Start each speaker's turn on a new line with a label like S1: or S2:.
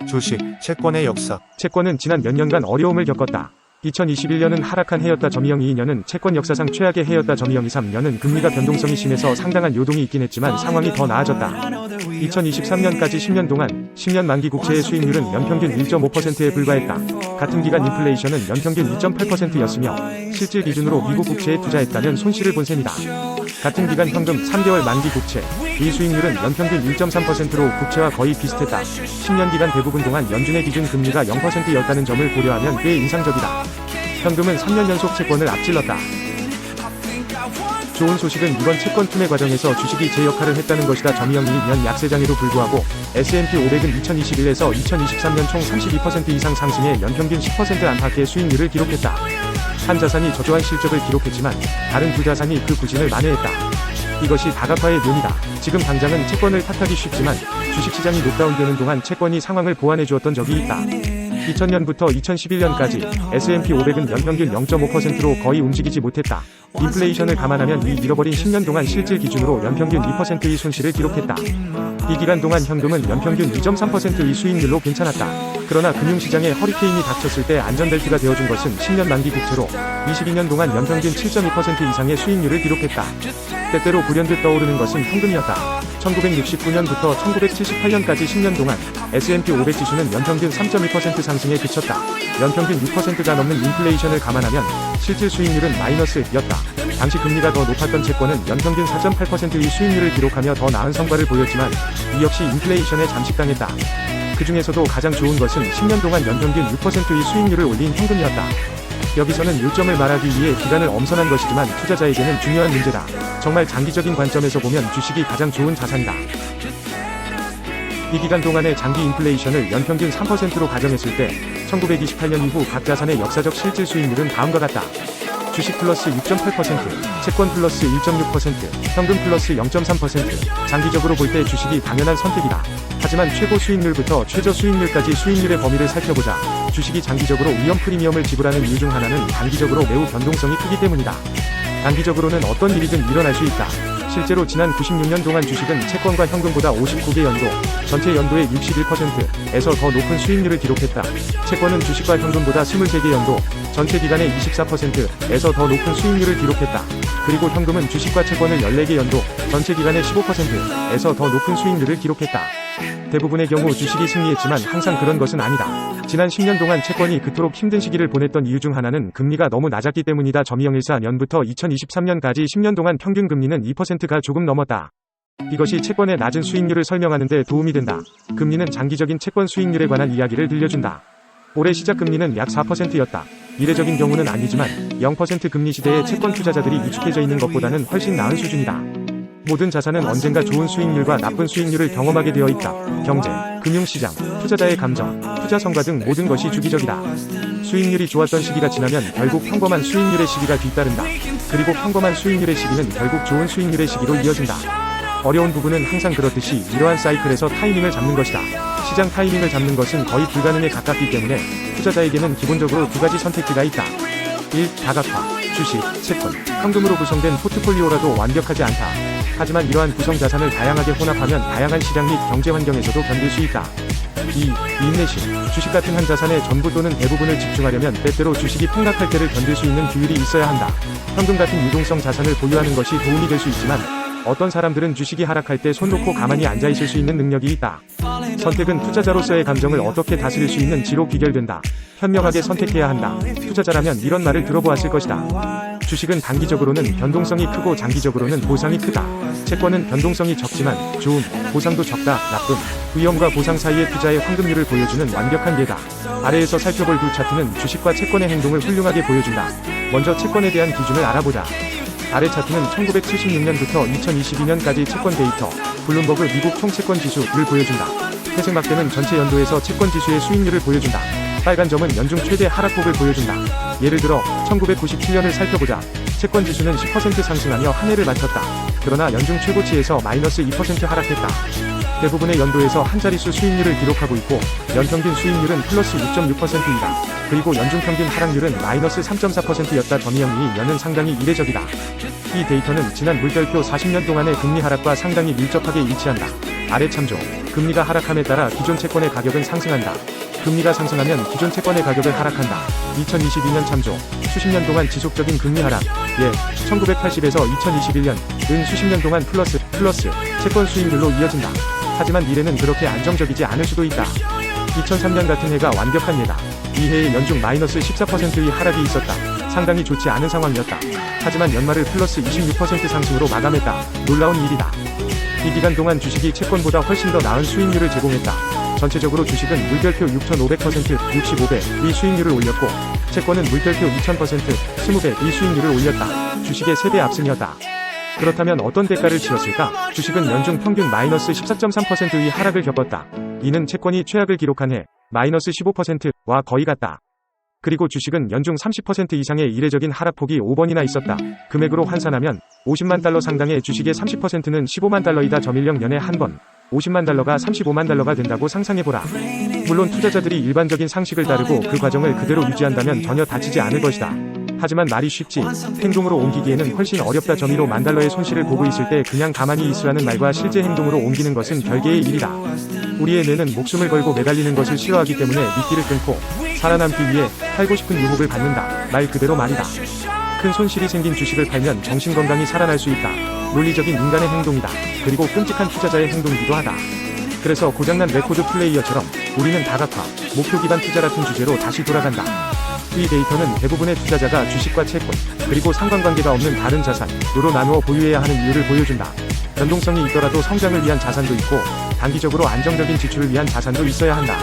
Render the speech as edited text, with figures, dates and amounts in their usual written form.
S1: 주식, 채권의 역사.
S2: 채권은 지난 몇 년간 어려움을 겪었다. 2021년은 하락한 해였다. 22년은 채권 역사상 최악의 해였다. 2023년은 금리가 변동성이 심해서 상당한 요동이 있긴 했지만 상황이 더 나아졌다. 2023년까지 10년 동안 10년 만기 국채의 수익률은 연평균 1.5%에 불과했다. 같은 기간 인플레이션은 연평균 2.8%였으며 실질 기준으로 미국 국채에 투자했다면 손실을 본 셈이다. 같은 기간 현금 3개월 만기 국채 이 수익률은 연평균 1.3%로 국채와 거의 비슷했다. 10년 기간 대부분 동안 연준의 기준 금리가 0%였다는 점을 고려하면 꽤 인상적이다. 현금은 3년 연속 채권을 앞질렀다. 좋은 소식은 이번 채권 투매 과정에서 주식이 제 역할을 했다는 것이다. 점이형이면 약세장에도 불구하고 S&P 500은 2021에서 2023년 총 32% 이상 상승해 연평균 10% 안팎의 수익률을 기록했다. 한 자산이 저조한 실적을 기록했지만 다른 두 자산이 그 부진을 만회했다. 이것이 다각화의 묘미다. 지금 당장은 채권을 탓하기 쉽지만 주식시장이 녹다운되는 동안 채권이 상황을 보완해 주었던 적이 있다. 2000년부터 2011년까지 S&P 500은 연평균 0.5%로 거의 움직이지 못했다. 인플레이션을 감안하면 이 잃어버린 10년 동안 실질 기준으로 연평균 2%의 손실을 기록했다. 이 기간 동안 현금은 연평균 2.3%의 수익률로 괜찮았다. 그러나 금융시장에 허리케인이 닥쳤을 때 안전벨트가 되어준 것은 10년 만기 국채로 22년 동안 연평균 7.2% 이상의 수익률을 기록했다. 때때로 불현듯 떠오르는 것은 현금이었다. 1969년부터 1978년까지 10년 동안 S&P 500 지수는 연평균 3.2% 상승에 그쳤다. 연평균 6%가 넘는 인플레이션을 감안하면 실질 수익률은 마이너스였다. 당시 금리가 더 높았던 채권은 연평균 4.8%의 수익률을 기록하며 더 나은 성과를 보였지만 이 역시 인플레이션에 잠식당했다. 그 중에서도 가장 좋은 것은 10년 동안 연평균 6%의 수익률을 올린 현금이었다. 여기서는 요점을 말하기 위해 기간을 엄선한 것이지만 투자자에게는 중요한 문제다. 정말 장기적인 관점에서 보면 주식이 가장 좋은 자산이다. 이 기간 동안의 장기 인플레이션을 연평균 3%로 가정했을 때 1928년 이후 각 자산의 역사적 실질 수익률은 다음과 같다. 주식 플러스 6.8%, 채권 플러스 1.6%, 현금 플러스 0.3%. 장기적으로 볼 때 주식이 당연한 선택이다. 하지만 최고 수익률부터 최저 수익률까지 수익률의 범위를 살펴보자. 주식이 장기적으로 위험 프리미엄을 지불하는 이유 중 하나는 단기적으로 매우 변동성이 크기 때문이다. 단기적으로는 어떤 일이든 일어날 수 있다. 실제로 지난 96년 동안 주식은 채권과 현금보다 59개 연도, 전체 연도의 61%에서 더 높은 수익률을 기록했다. 채권은 주식과 현금보다 23개 연도, 전체 기간의 24%에서 더 높은 수익률을 기록했다. 그리고 현금은 주식과 채권을 14개 연도, 전체 기간의 15%에서 더 높은 수익률을 기록했다. 대부분의 경우 주식이 승리했지만 항상 그런 것은 아니다. 지난 10년 동안 채권이 그토록 힘든 시기를 보냈던 이유 중 하나는 금리가 너무 낮았기 때문이다. 2014년부터 2023년까지 10년 동안 평균 금리는 2%가 조금 넘었다. 이것이 채권의 낮은 수익률을 설명하는 데 도움이 된다. 금리는 장기적인 채권 수익률에 관한 이야기를 들려준다. 올해 시작 금리는 약 4%였다. 이례적인 경우는 아니지만 0% 금리 시대에 채권 투자자들이 익숙해져 있는 것보다는 훨씬 나은 수준이다. 모든 자산은 언젠가 좋은 수익률과 나쁜 수익률을 경험하게 되어 있다. 경제, 금융시장, 투자자의 감정, 투자 성과 등 모든 것이 주기적이다. 수익률이 좋았던 시기가 지나면 결국 평범한 수익률의 시기가 뒤따른다. 그리고 평범한 수익률의 시기는 결국 좋은 수익률의 시기로 이어진다. 어려운 부분은 항상 그렇듯이 이러한 사이클에서 타이밍을 잡는 것이다. 시장 타이밍을 잡는 것은 거의 불가능에 가깝기 때문에 투자자에게는 기본적으로 두 가지 선택지가 있다. 1. 다각화, 주식, 채권, 현금으로 구성된 포트폴리오라도 완벽하지 않다. 하지만 이러한 구성 자산을 다양하게 혼합하면 다양한 시장 및 경제 환경에서도 견딜 수 있다. 2. 인내심, 주식 같은 한 자산에 전부 또는 대부분을 집중하려면 때때로 주식이 폭락할 때를 견딜 수 있는 규율이 있어야 한다. 현금 같은 유동성 자산을 보유하는 것이 도움이 될 수 있지만 어떤 사람들은 주식이 하락할 때 손 놓고 가만히 앉아있을 수 있는 능력이 있다. 선택은 투자자로서의 감정을 어떻게 다스릴 수 있는지로 귀결된다. 현명하게 선택해야 한다. 투자자라면 이런 말을 들어보았을 것이다. 주식은 단기적으로는 변동성이 크고 장기적으로는 보상이 크다. 채권은 변동성이 적지만 좋음, 보상도 적다, 나쁨. 위험과 보상 사이의 투자의 황금률을 보여주는 완벽한 예다. 아래에서 살펴볼 두 차트는 주식과 채권의 행동을 훌륭하게 보여준다. 먼저 채권에 대한 기준을 알아보자. 아래 차트는 1976년부터 2022년까지 채권 데이터, 블룸버그 미국 총채권 지수를 보여준다. 회색 막대는 전체 연도에서 채권 지수의 수익률을 보여준다. 빨간 점은 연중 최대 하락폭을 보여준다. 예를 들어 1997년을 살펴보자. 채권 지수는 10% 상승하며 한 해를 마쳤다. 그러나 연중 최고치에서 마이너스 2% 하락했다. 대부분의 연도에서 한 자릿수 수익률을 기록하고 있고 연평균 수익률은 플러스 6.6%이다. 그리고 연중평균 하락률은 마이너스 3.4%였다. 점유형 이년은 상당히 이례적이다. 이 데이터는 지난 물결표 40년 동안의 금리 하락과 상당히 밀접하게 일치한다. 아래 참조. 금리가 하락함에 따라 기존 채권의 가격은 상승한다. 금리가 상승하면 기존 채권의 가격을 하락한다. 2022년 참조. 수십 년 동안 지속적인 금리 하락. 1980에서 2021년 은 수십 년 동안 플러스 채권 수익률로 이어진다. 하지만 미래는 그렇게 안정적이지 않을 수도 있다. 2003년 같은 해가 완벽한 예다. 이 해에 연중 마이너스 14%의 하락이 있었다. 상당히 좋지 않은 상황이었다. 하지만 연말을 플러스 26% 상승으로 마감했다. 놀라운 일이다. 이 기간 동안 주식이 채권보다 훨씬 더 나은 수익률을 제공했다. 전체적으로 주식은 물결표 6500%, 65배 의 수익률을 올렸고 채권은 물결표 2000%, 20배 의 수익률을 올렸다. 주식의 3배 압승이었다. 그렇다면 어떤 대가를 치렀을까? 주식은 연중 평균 마이너스 14.3%의 하락을 겪었다. 이는 채권이 최악을 기록한 해 마이너스 15%와 거의 같다. 그리고 주식은 연중 30% 이상의 이례적인 하락폭이 5번이나 있었다. 금액으로 환산하면 50만 달러 상당의 주식의 30%는 15만 달러이다. 점일령 년에 한 번 50만 달러가 35만 달러가 된다고 상상해보라. 물론 투자자들이 일반적인 상식을 따르고 그 과정을 그대로 유지한다면 전혀 다치지 않을 것이다. 하지만 말이 쉽지 행동으로 옮기기에는 훨씬 어렵다. 점이로 만 달러의 손실을 보고 있을 때 그냥 가만히 있으라는 말과 실제 행동으로 옮기는 것은 별개의 일이다. 우리의 뇌는 목숨을 걸고 매달리는 것을 싫어하기 때문에 미끼를 끊고 살아남기 위해 팔고 싶은 유혹을 받는다. 말 그대로 말이다. 큰 손실이 생긴 주식을 팔면 정신건강히 살아날 수 있다. 논리적인 인간의 행동이다. 그리고 끔찍한 투자자의 행동이기도 하다. 그래서 고장난 레코드 플레이어처럼 우리는 다각화, 목표 기반 투자 같은 주제로 다시 돌아간다. 이 데이터는 대부분의 투자자가 주식과 채권, 그리고 상관관계가 없는 다른 자산으로 나누어 보유해야 하는 이유를 보여준다. 변동성이 있더라도 성장을 위한 자산도 있고 단기적으로 안정적인 지출을 위한 자산도 있어야 한다.